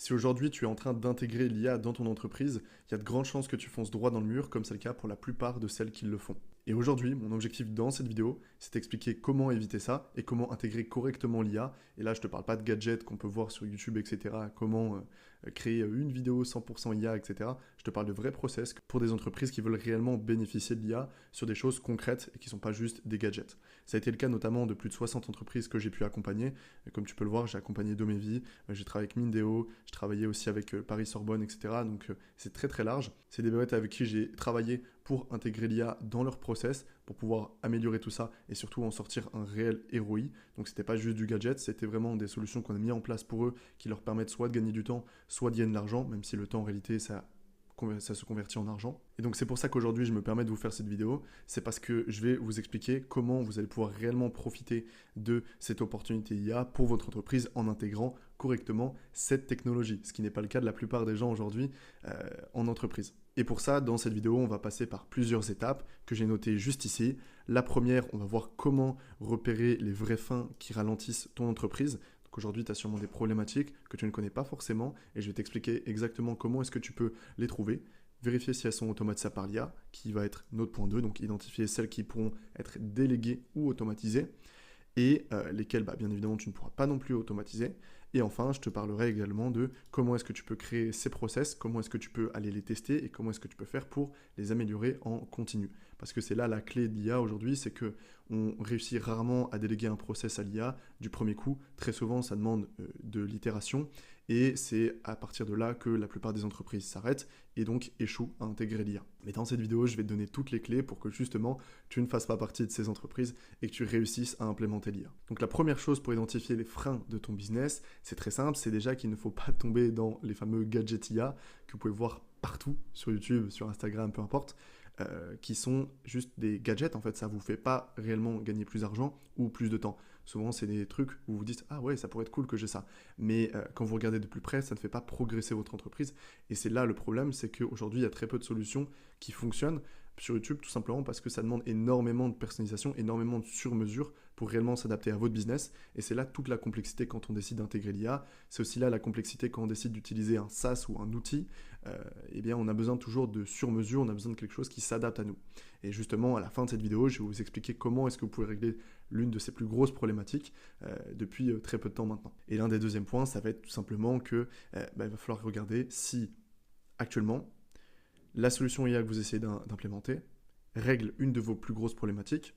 Si aujourd'hui tu es en train d'intégrer l'IA dans ton entreprise, il y a de grandes chances que tu fonces droit dans le mur, comme c'est le cas pour la plupart de celles qui le font. Et aujourd'hui, mon objectif dans cette vidéo, c'est d'expliquer comment éviter ça et comment intégrer correctement l'IA. Et là, je ne te parle pas de gadgets qu'on peut voir sur YouTube, etc. Comment créer une vidéo 100% IA, etc. Je te parle de vrais process pour des entreprises qui veulent réellement bénéficier de l'IA sur des choses concrètes et qui ne sont pas juste des gadgets. Ça a été le cas notamment de plus de 60 entreprises que j'ai pu accompagner. Et comme tu peux le voir, j'ai accompagné Domevi, j'ai travaillé avec Mindeo, je travaillais aussi avec Paris-Sorbonne, etc. Donc c'est très très large. C'est des boîtes avec qui j'ai travaillé pour intégrer l'IA dans leur process, pour pouvoir améliorer tout ça et surtout en sortir un réel ROI. Donc c'était pas juste du gadget, c'était vraiment des solutions qu'on a mis en place pour eux qui leur permettent soit de gagner du temps, soit de gagner de l'argent, même si le temps en réalité ça se convertit en argent. Et donc c'est pour ça qu'aujourd'hui je me permets de vous faire cette vidéo, c'est parce que je vais vous expliquer comment vous allez pouvoir réellement profiter de cette opportunité IA pour votre entreprise en intégrant correctement cette technologie, ce qui n'est pas le cas de la plupart des gens aujourd'hui en entreprise. Et pour ça, dans cette vidéo, on va passer par plusieurs étapes que j'ai notées juste ici. La première, on va voir comment repérer les vrais freins qui ralentissent ton entreprise. Donc aujourd'hui, tu as sûrement des problématiques que tu ne connais pas forcément et je vais t'expliquer exactement comment est-ce que tu peux les trouver. Vérifier si elles sont automatisées par l'IA, qui va être notre point 2, donc identifier celles qui pourront être déléguées ou automatisées et lesquelles, bien évidemment, tu ne pourras pas non plus automatiser. Et enfin, je te parlerai également de comment est-ce que tu peux créer ces process, comment est-ce que tu peux aller les tester et comment est-ce que tu peux faire pour les améliorer en continu. Parce que c'est là la clé de l'IA aujourd'hui, c'est qu'on réussit rarement à déléguer un process à l'IA du premier coup. Très souvent, ça demande de l'itération et c'est à partir de là que la plupart des entreprises s'arrêtent et donc échouent à intégrer l'IA. Mais dans cette vidéo, je vais te donner toutes les clés pour que justement tu ne fasses pas partie de ces entreprises et que tu réussisses à implémenter l'IA. Donc la première chose pour identifier les freins de ton business, c'est très simple, c'est déjà qu'il ne faut pas tomber dans les fameux gadgets IA que vous pouvez voir partout sur YouTube, sur Instagram, peu importe, qui sont juste des gadgets. En fait, ça ne vous fait pas réellement gagner plus d'argent ou plus de temps. Souvent, c'est des trucs où vous vous dites « Ah ouais, ça pourrait être cool que j'ai ça ». Mais quand vous regardez de plus près, ça ne fait pas progresser votre entreprise. Et c'est là le problème, c'est qu'aujourd'hui, il y a très peu de solutions qui fonctionnent sur YouTube, tout simplement parce que ça demande énormément de personnalisation, énormément de sur-mesure pour réellement s'adapter à votre business. Et c'est là toute la complexité quand on décide d'intégrer l'IA. C'est aussi là la complexité quand on décide d'utiliser un SaaS ou un outil. On a besoin toujours de sur-mesure, on a besoin de quelque chose qui s'adapte à nous. Et justement, à la fin de cette vidéo, je vais vous expliquer comment est-ce que vous pouvez régler l'une de ces plus grosses problématiques depuis très peu de temps maintenant. Et l'un des deuxièmes points, ça va être tout simplement que il va falloir regarder si actuellement, la solution IA que vous essayez d'implémenter règle une de vos plus grosses problématiques.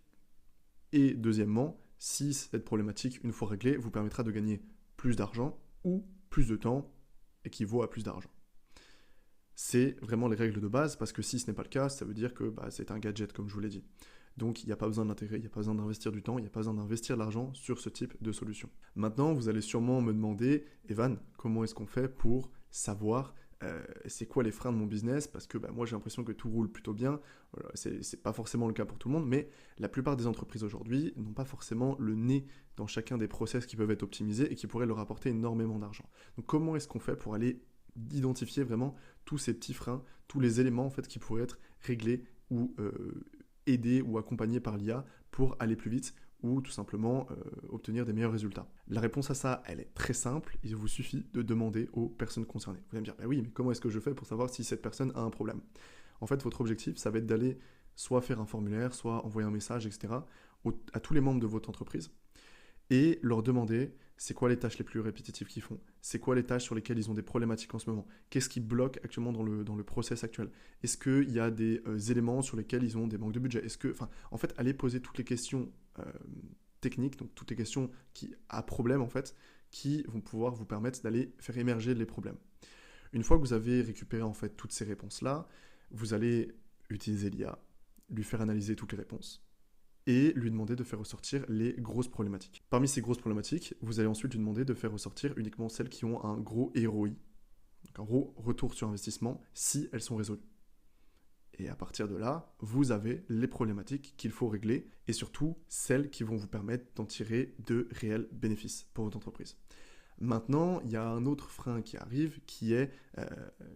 Et deuxièmement, si cette problématique, une fois réglée, vous permettra de gagner plus d'argent ou plus de temps équivaut à plus d'argent. C'est vraiment les règles de base, parce que si ce n'est pas le cas, ça veut dire que c'est un gadget, comme je vous l'ai dit. Donc il n'y a pas besoin de l'intégrer, il n'y a pas besoin d'investir du temps, il n'y a pas besoin d'investir de l'argent sur ce type de solution. Maintenant, vous allez sûrement me demander, Evan, comment est-ce qu'on fait pour savoir c'est quoi les freins de mon business, parce que moi j'ai l'impression que tout roule plutôt bien. C'est pas forcément le cas pour tout le monde, mais la plupart des entreprises aujourd'hui n'ont pas forcément le nez dans chacun des process qui peuvent être optimisés et qui pourraient leur apporter énormément d'argent. Donc comment est-ce qu'on fait pour aller identifier vraiment tous ces petits freins, tous les éléments en fait qui pourraient être réglés ou aidés ou accompagnés par l'IA pour aller plus vite ou tout simplement obtenir des meilleurs résultats? La réponse à ça, elle est très simple, il vous suffit de demander aux personnes concernées. Vous allez me dire, oui, mais comment est-ce que je fais pour savoir si cette personne a un problème? En fait, votre objectif, ça va être d'aller soit faire un formulaire, soit envoyer un message, etc., à tous les membres de votre entreprise, et leur demander c'est quoi les tâches les plus répétitives qu'ils font, c'est quoi les tâches sur lesquelles ils ont des problématiques en ce moment, qu'est-ce qui bloque actuellement dans le process actuel, est-ce qu'il y a des éléments sur lesquels ils ont des manques de budget, en fait, allez poser toutes les questions techniques, donc toutes les questions qui à problème en fait, qui vont pouvoir vous permettre d'aller faire émerger les problèmes. Une fois que vous avez récupéré en fait toutes ces réponses-là, vous allez utiliser l'IA, lui faire analyser toutes les réponses, et lui demander de faire ressortir les grosses problématiques. Parmi ces grosses problématiques, vous allez ensuite lui demander de faire ressortir uniquement celles qui ont un gros ROI, donc un gros retour sur investissement, si elles sont résolues. Et à partir de là, vous avez les problématiques qu'il faut régler, et surtout celles qui vont vous permettre d'en tirer de réels bénéfices pour votre entreprise. Maintenant, il y a un autre frein qui arrive, qui est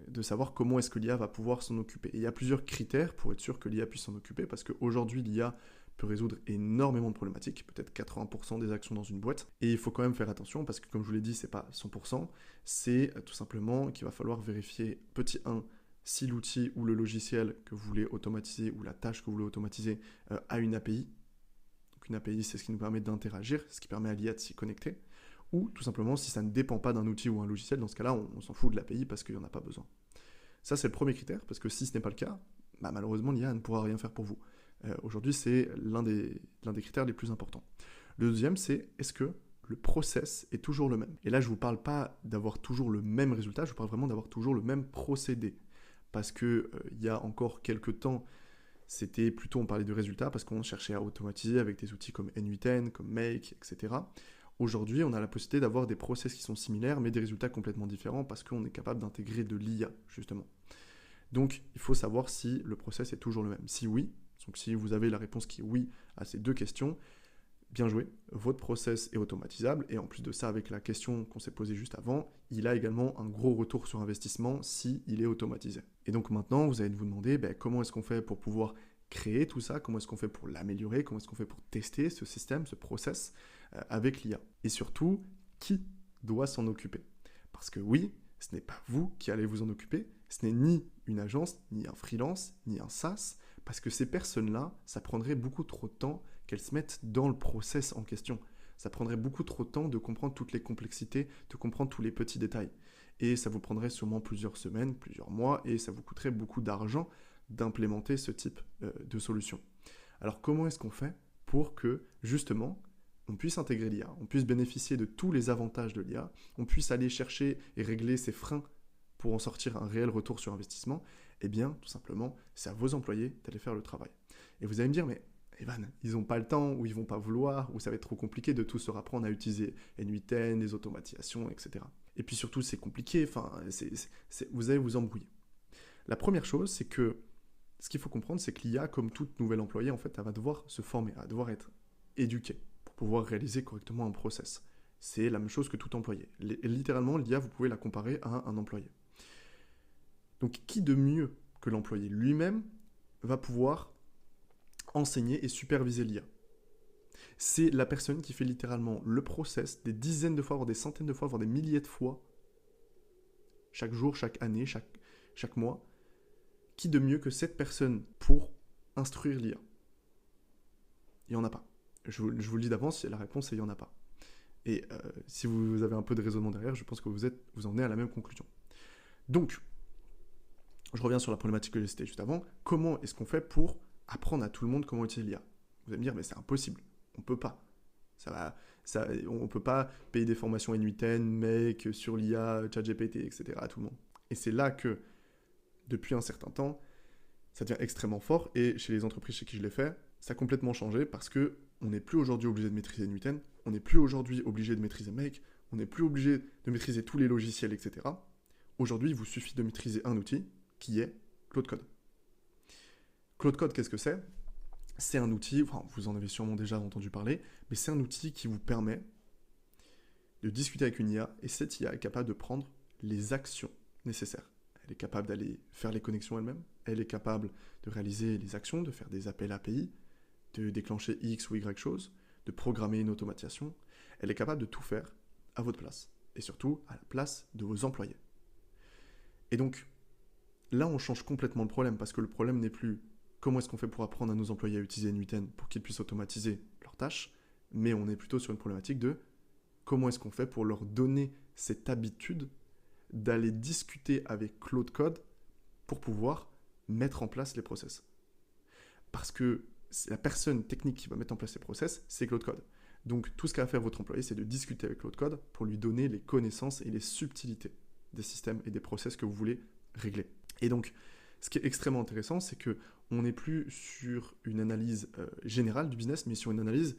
de savoir comment est-ce que l'IA va pouvoir s'en occuper. Et il y a plusieurs critères pour être sûr que l'IA puisse s'en occuper, parce qu'aujourd'hui, l'IA peut résoudre énormément de problématiques, peut-être 80% des actions dans une boîte. Et il faut quand même faire attention parce que, comme je vous l'ai dit, c'est pas 100%. C'est tout simplement qu'il va falloir vérifier, petit 1, si l'outil ou le logiciel que vous voulez automatiser ou la tâche que vous voulez automatiser a une API. Donc une API, c'est ce qui nous permet d'interagir, ce qui permet à l'IA de s'y connecter. Ou tout simplement si ça ne dépend pas d'un outil ou un logiciel, dans ce cas-là, on s'en fout de l'API parce qu'il n'y en a pas besoin. Ça, c'est le premier critère, parce que si ce n'est pas le cas, malheureusement, l'IA ne pourra rien faire pour vous. Aujourd'hui, c'est l'un des critères les plus importants. Le deuxième, c'est est-ce que le process est toujours le même? Et là, je ne vous parle pas d'avoir toujours le même résultat, je vous parle vraiment d'avoir toujours le même procédé. Parce qu'il y a encore quelques temps, c'était plutôt, on parlait de résultats, parce qu'on cherchait à automatiser avec des outils comme N8N, comme Make, etc. Aujourd'hui, on a la possibilité d'avoir des process qui sont similaires, mais des résultats complètement différents, parce qu'on est capable d'intégrer de l'IA, justement. Donc, il faut savoir si le process est toujours le même. Si oui, donc si vous avez la réponse qui est oui à ces deux questions, bien joué, votre process est automatisable, et en plus de ça, avec la question qu'on s'est posée juste avant, il a également un gros retour sur investissement s'il est automatisé. Et donc maintenant, vous allez vous demander comment est-ce qu'on fait pour pouvoir créer tout ça, comment est-ce qu'on fait pour l'améliorer, comment est-ce qu'on fait pour tester ce système, ce process avec l'IA. Et surtout, qui doit s'en occuper? Parce que oui, ce n'est pas vous qui allez vous en occuper, ce n'est ni une agence, ni un freelance, ni un SaaS, parce que ces personnes-là, ça prendrait beaucoup trop de temps qu'elles se mettent dans le process en question. Ça prendrait beaucoup trop de temps de comprendre toutes les complexités, de comprendre tous les petits détails. Et ça vous prendrait sûrement plusieurs semaines, plusieurs mois, et ça vous coûterait beaucoup d'argent d'implémenter ce type de solution. Alors comment est-ce qu'on fait pour que, justement, on puisse intégrer l'IA, on puisse bénéficier de tous les avantages de l'IA, on puisse aller chercher et régler ces freins pour en sortir un réel retour sur investissement? Eh bien, tout simplement, c'est à vos employés d'aller faire le travail. Et vous allez me dire, mais Evan, ils n'ont pas le temps, ou ils vont pas vouloir, ou ça va être trop compliqué de tout se apprendre à utiliser N8N, les automatisations, etc. Et puis surtout, c'est compliqué, vous allez vous embrouiller. La première chose, c'est que ce qu'il faut comprendre, c'est que l'IA, comme toute nouvelle employée, en fait, elle va devoir se former, elle va devoir être éduquée pour pouvoir réaliser correctement un process. C'est la même chose que tout employé. Littéralement, l'IA, vous pouvez la comparer à un employé. Donc, qui de mieux que l'employé lui-même va pouvoir enseigner et superviser l'IA? C'est la personne qui fait littéralement le process des dizaines de fois, voire des centaines de fois, voire des milliers de fois, chaque jour, chaque année, chaque mois. Qui de mieux que cette personne pour instruire l'IA? Il n'y en a pas. Je vous le dis d'avance, la réponse est il n'y en a pas. Et si vous avez un peu de raisonnement derrière, je pense que vous en venez à la même conclusion. Donc, je reviens sur la problématique que j'ai citée juste avant. Comment est-ce qu'on fait pour apprendre à tout le monde comment utiliser l'IA? Vous allez me dire, mais c'est impossible. On ne peut pas. On ne peut pas payer des formations N8N, Make, sur l'IA, ChatGPT, etc. à tout le monde. Et c'est là que, depuis un certain temps, ça devient extrêmement fort. Et chez les entreprises chez qui je l'ai fait, ça a complètement changé parce qu'on n'est plus aujourd'hui obligé de maîtriser N8N, on n'est plus aujourd'hui obligé de maîtriser Make, on n'est plus obligé de maîtriser tous les logiciels, etc. Aujourd'hui, il vous suffit de maîtriser un outil qui est Claude Code. Claude Code, qu'est-ce que c'est? C'est un outil, vous en avez sûrement déjà entendu parler, mais c'est un outil qui vous permet de discuter avec une IA, et cette IA est capable de prendre les actions nécessaires. Elle est capable d'aller faire les connexions elle-même, elle est capable de réaliser les actions, de faire des appels API, de déclencher X ou Y chose, de programmer une automatisation. Elle est capable de tout faire à votre place, et surtout à la place de vos employés. Et donc, là on change complètement le problème, parce que le problème n'est plus comment est-ce qu'on fait pour apprendre à nos employés à utiliser N8N pour qu'ils puissent automatiser leurs tâches, mais on est plutôt sur une problématique de comment est-ce qu'on fait pour leur donner cette habitude d'aller discuter avec Claude Code pour pouvoir mettre en place les process. Parce que c'est la personne technique qui va mettre en place les process, c'est Claude Code. Donc tout ce qu'a à faire votre employé, c'est de discuter avec Claude Code pour lui donner les connaissances et les subtilités des systèmes et des process que vous voulez régler. Et donc, ce qui est extrêmement intéressant, c'est qu'on n'est plus sur une analyse générale du business, mais sur une analyse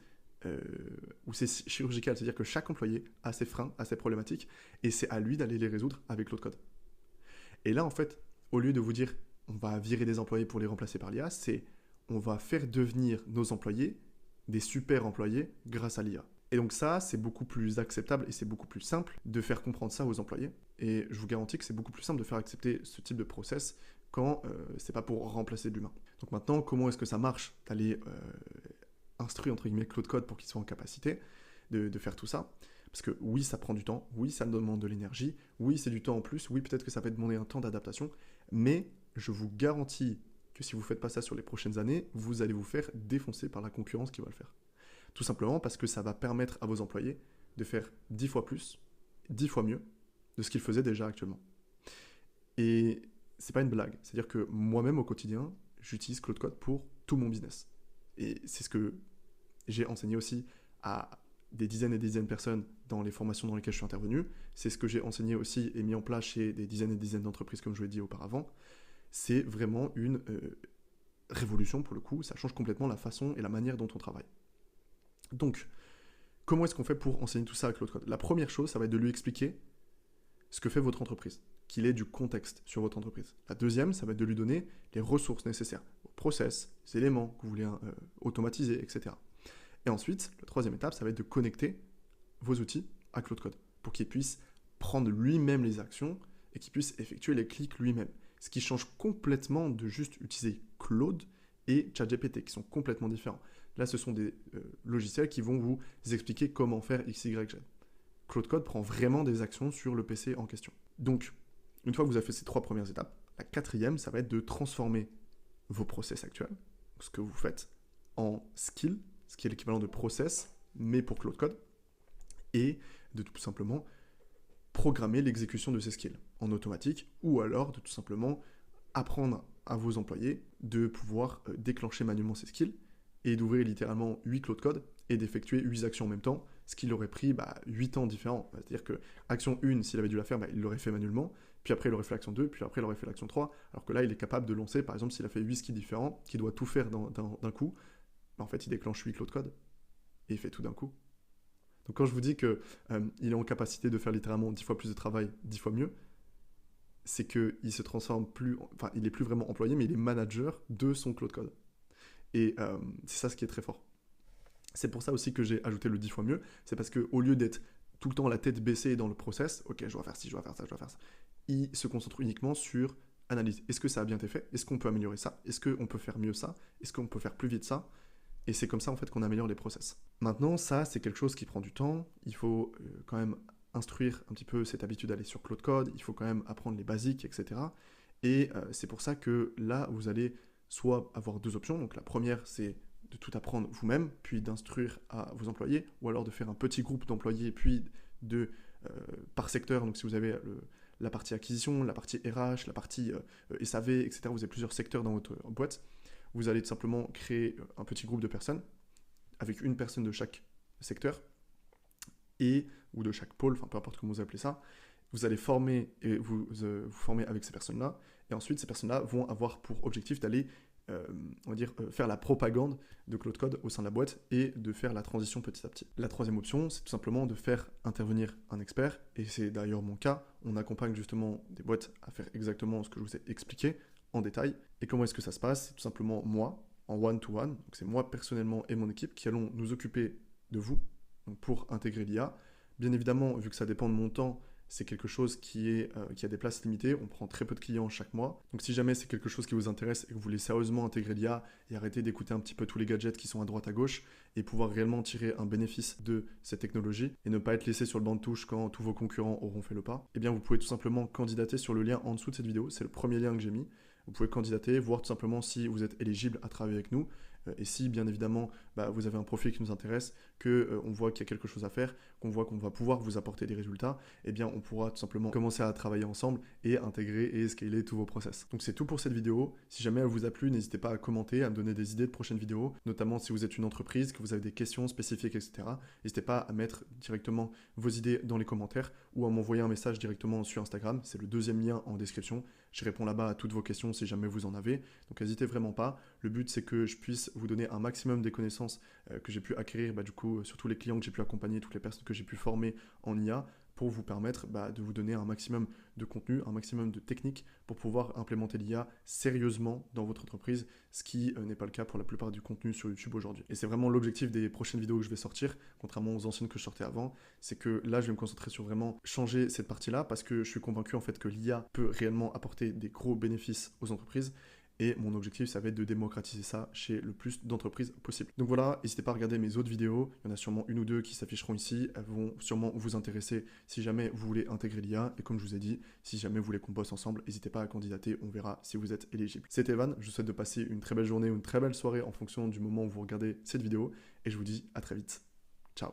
où c'est chirurgical, c'est-à-dire que chaque employé a ses freins, a ses problématiques, et c'est à lui d'aller les résoudre avec Claude Code. Et là, en fait, au lieu de vous dire on va virer des employés pour les remplacer par l'IA, c'est on va faire devenir nos employés des super employés grâce à l'IA. Et donc ça, c'est beaucoup plus acceptable et c'est beaucoup plus simple de faire comprendre ça aux employés. Et je vous garantis que c'est beaucoup plus simple de faire accepter ce type de process quand c'est pas pour remplacer de l'humain. Donc maintenant, comment est-ce que ça marche d'aller instruit entre guillemets Claude Code pour qu'il soit en capacité de faire tout ça. Parce que oui, ça prend du temps, oui, ça demande de l'énergie, oui, c'est du temps en plus, oui, peut-être que ça peut demander un temps d'adaptation, mais je vous garantis que si vous ne faites pas ça sur les prochaines années, vous allez vous faire défoncer par la concurrence qui va le faire. Tout simplement parce que ça va permettre à vos employés de faire 10 fois plus, 10 fois mieux de ce qu'ils faisaient déjà actuellement. Et c'est pas une blague, c'est-à-dire que moi-même au quotidien, j'utilise Claude Code pour tout mon business. Et c'est ce que j'ai enseigné aussi à des dizaines et des dizaines de personnes dans les formations dans lesquelles je suis intervenu. C'est ce que j'ai enseigné aussi et mis en place chez des dizaines et des dizaines d'entreprises, comme je l'ai dit auparavant. C'est vraiment une révolution pour le coup. Ça change complètement la façon et la manière dont on travaille. Donc, comment est-ce qu'on fait pour enseigner tout ça à Claude Code? La première chose, ça va être de lui expliquer ce que fait votre entreprise, qu'il ait du contexte sur votre entreprise. La deuxième, ça va être de lui donner les ressources nécessaires, vos process, les éléments que vous voulez automatiser, etc. Et ensuite, la troisième étape, ça va être de connecter vos outils à Claude Code pour qu'il puisse prendre lui-même les actions et qu'il puisse effectuer les clics lui-même. Ce qui change complètement de juste utiliser Claude et ChatGPT, qui sont complètement différents. Là, ce sont des logiciels qui vont vous expliquer comment faire X, Y, Z. Claude Code prend vraiment des actions sur le PC en question. Donc, une fois que vous avez fait ces trois premières étapes, la quatrième, ça va être de transformer vos process actuels, ce que vous faites, en skill, ce qui est l'équivalent de process, mais pour Claude Code, et de tout simplement programmer l'exécution de ces skills en automatique, ou alors de tout simplement apprendre à vos employés de pouvoir déclencher manuellement ces skills et d'ouvrir littéralement 8 Claude Code et d'effectuer 8 actions en même temps, ce qui aurait pris 8 temps différents. C'est-à-dire que action 1, s'il avait dû la faire, il l'aurait fait manuellement, puis après il aurait fait l'action 2, puis après il aurait fait l'action 3, alors que là il est capable de lancer, par exemple s'il a fait 8 skills différents, qu'il doit tout faire d'un coup, en fait il déclenche 8 Claude Code et il fait tout d'un coup. Donc quand je vous dis qu'il est en capacité de faire littéralement 10 fois plus de travail, 10 fois mieux, c'est qu'il se transforme plus, enfin il est plus vraiment employé, mais il est manager de son Claude Code. Et c'est ça ce qui est très fort. C'est pour ça aussi que j'ai ajouté le 10 fois mieux, c'est parce qu'au lieu d'être tout le temps la tête baissée dans le process, ok, je dois faire ci, je dois faire ça, je dois faire ça, il se concentre uniquement sur analyse. Est-ce que ça a bien été fait? Est-ce qu'on peut améliorer ça? Est-ce qu'on peut faire mieux ça? Est-ce qu'on peut faire plus vite ça? Et c'est comme ça en fait qu'on améliore les process. Maintenant, ça c'est quelque chose qui prend du temps. Il faut quand même instruire un petit peu cette habitude d'aller sur Claude Code. Il faut quand même apprendre les basiques, etc. Et c'est pour ça que là, vous allez soit avoir deux options. Donc la première, c'est de tout apprendre vous-même, puis d'instruire à vos employés, ou alors de faire un petit groupe d'employés, puis de par secteur. Donc si vous avez la partie acquisition, la partie RH, la partie SAV, etc. Vous avez plusieurs secteurs dans votre boîte. Vous allez tout simplement créer un petit groupe de personnes, avec une personne de chaque secteur, ou de chaque pôle, enfin peu importe comment vous appelez ça. Vous allez former et vous former avec ces personnes-là, et ensuite ces personnes-là vont avoir pour objectif d'aller faire la propagande de Claude Code au sein de la boîte et de faire la transition petit à petit. La troisième option, c'est tout simplement de faire intervenir un expert, et c'est d'ailleurs mon cas. On accompagne justement des boîtes à faire exactement ce que je vous ai expliqué en détail. Et comment est-ce que ça se passe? C'est tout simplement moi, en one-to-one, donc c'est moi personnellement et mon équipe qui allons nous occuper de vous, donc pour intégrer l'IA. Bien évidemment, vu que ça dépend de mon temps, c'est quelque chose qui a des places limitées, on prend très peu de clients chaque mois. Donc si jamais c'est quelque chose qui vous intéresse et que vous voulez sérieusement intégrer l'IA et arrêter d'écouter un petit peu tous les gadgets qui sont à droite à gauche et pouvoir réellement tirer un bénéfice de cette technologie et ne pas être laissé sur le banc de touche quand tous vos concurrents auront fait le pas, eh bien vous pouvez tout simplement candidater sur le lien en dessous de cette vidéo, c'est le premier lien que j'ai mis. Vous pouvez candidater, voir tout simplement si vous êtes éligible à travailler avec nous. Et si, bien évidemment, vous avez un profil qui nous intéresse, qu'on voit qu'il y a quelque chose à faire, qu'on voit qu'on va pouvoir vous apporter des résultats, eh bien, on pourra tout simplement commencer à travailler ensemble et intégrer et scaler tous vos process. Donc, c'est tout pour cette vidéo. Si jamais elle vous a plu, n'hésitez pas à commenter, à me donner des idées de prochaines vidéos, notamment si vous êtes une entreprise, que vous avez des questions spécifiques, etc. N'hésitez pas à mettre directement vos idées dans les commentaires ou à m'envoyer un message directement sur Instagram. C'est le deuxième lien en description. Je réponds là-bas à toutes vos questions si jamais vous en avez. Donc, n'hésitez vraiment pas. Le but, c'est que je puisse vous donner un maximum des connaissances que j'ai pu acquérir sur tous les clients que j'ai pu accompagner, toutes les personnes que j'ai pu former en IA pour vous permettre de vous donner un maximum de contenu, un maximum de techniques pour pouvoir implémenter l'IA sérieusement dans votre entreprise, ce qui n'est pas le cas pour la plupart du contenu sur YouTube aujourd'hui. Et c'est vraiment l'objectif des prochaines vidéos que je vais sortir, contrairement aux anciennes que je sortais avant, c'est que là, je vais me concentrer sur vraiment changer cette partie-là parce que je suis convaincu en fait que l'IA peut réellement apporter des gros bénéfices aux entreprises. Et mon objectif, ça va être de démocratiser ça chez le plus d'entreprises possible. Donc voilà, n'hésitez pas à regarder mes autres vidéos. Il y en a sûrement une ou deux qui s'afficheront ici. Elles vont sûrement vous intéresser si jamais vous voulez intégrer l'IA. Et comme je vous ai dit, si jamais vous voulez qu'on bosse ensemble, n'hésitez pas à candidater. On verra si vous êtes éligible. C'était Evan. Je vous souhaite de passer une très belle journée ou une très belle soirée en fonction du moment où vous regardez cette vidéo. Et je vous dis à très vite. Ciao.